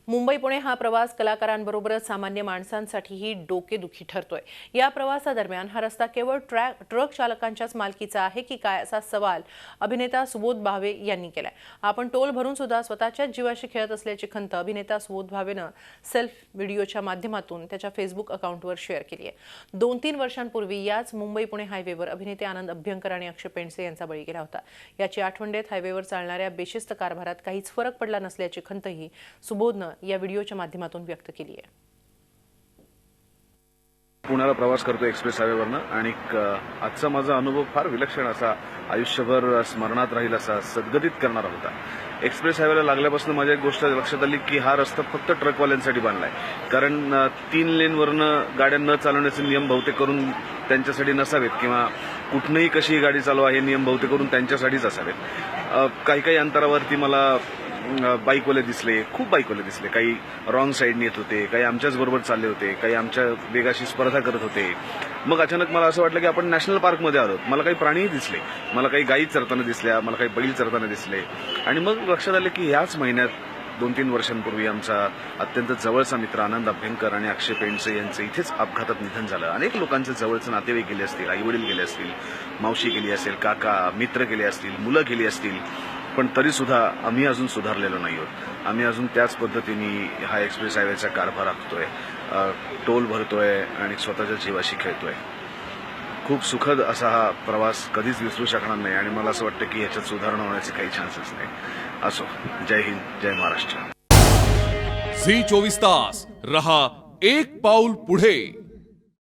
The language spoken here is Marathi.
मुंबई पुणे हा प्रवास कलाकारांबरोबरच सामान्य माणसांसाठीही डोकेदुखी ठरतोय। या प्रवासादरम्यान हा रस्ता केवळ ट्रक चालकांच्याच मालकीचा आहे की काय असा सवाल अभिनेता सुबोध भावे यांनी केलाय। आपण टोल भरून सुद्धा स्वतःच्याच जीवाशी खेळत असल्याची खंत अभिनेता सुबोध भावेनं सेल्फ व्हिडिओच्या माध्यमातून त्याच्या फेसबुक अकाउंटवर शेअर केली आहे। 2-3 वर्षांपूर्वी याच मुंबई पुणे हायवेवर अभिनेते आनंद अभ्यंकर आणि अक्षय पेंडसे यांचा बळी गेला होता। याची आठवण देत हायवेवर चालणाऱ्या बेशिस्त कारभारात काहीच फरक पडला नसल्याची खंतही सुबोधनं या व्हिडिओच्या माध्यमातून व्यक्त केली आहे। पुण्याला प्रवास करतो एक्सप्रेस हायवेवरनं आणि आजचा माझा अनुभव फार विलक्षण असा, आयुष्यभर स्मरणात राहील असा, सद्गतीत करणारा होता। एक्सप्रेस हायवेला लागल्यापासून माझ्या एक गोष्ट लक्षात आली की हा रस्ता फक्त ट्रकवाल्यांसाठी बांधलाय, कारण 3 लेनवरनं गाड्या न चालवण्याचे नियम बहुतेक करून त्यांच्यासाठी नसावेत किंवा कुठनंही कशीही गाडी चालवा हे नियम बहुतेक करून त्यांच्यासाठीच असावेत। काही अंतरावरती मला बाईकवाले दिसले, खूप बाईकवाले दिसले। काही रॉंग साईडने येत होते, काही आमच्याच बरोबर चालले होते, काही आमच्या वेगाशी स्पर्धा करत होते। मग अचानक मला असं वाटलं की आपण नॅशनल पार्कमध्ये आलो। मला काही प्राणीही दिसले, मला काही गायी चरताना दिसल्या, मला काही बैल चरताना दिसले। आणि मग लक्षात आलं की ह्याच महिन्यात 2-3 वर्षांपूर्वी आमचा अत्यंत जवळचा मित्र आनंद अभ्यंकर आणि अक्षय पेंडसे यांचं इथेच अपघातात निधन झालं। अनेक लोकांचे जवळचे नातेवाईक गेले असतील, आईवडील गेले असतील, मावशी गेली असेल, काका मित्र गेले असतील, मुलं गेली असतील, पण तरी सुद्धा आम्ही अजून सुधारलेलो नाही आहोत। आम्ही अजून त्याच पद्धतीने हा एक्सप्रेस हायवेचा कारभार आखतोय, टोल भरतोय आणि स्वतःच्या जीवाशी खेळतोय। खूप सुखद असा हा प्रवास कधीच विसरू शकणार नाही आणि मला असं वाटतं की ह्याच्यात सुधारणा होण्याचे काही चान्सेस नाही। असो, जय हिंद, जय महाराष्ट्र। झी 24 तास रहा एक पाऊल पुढे।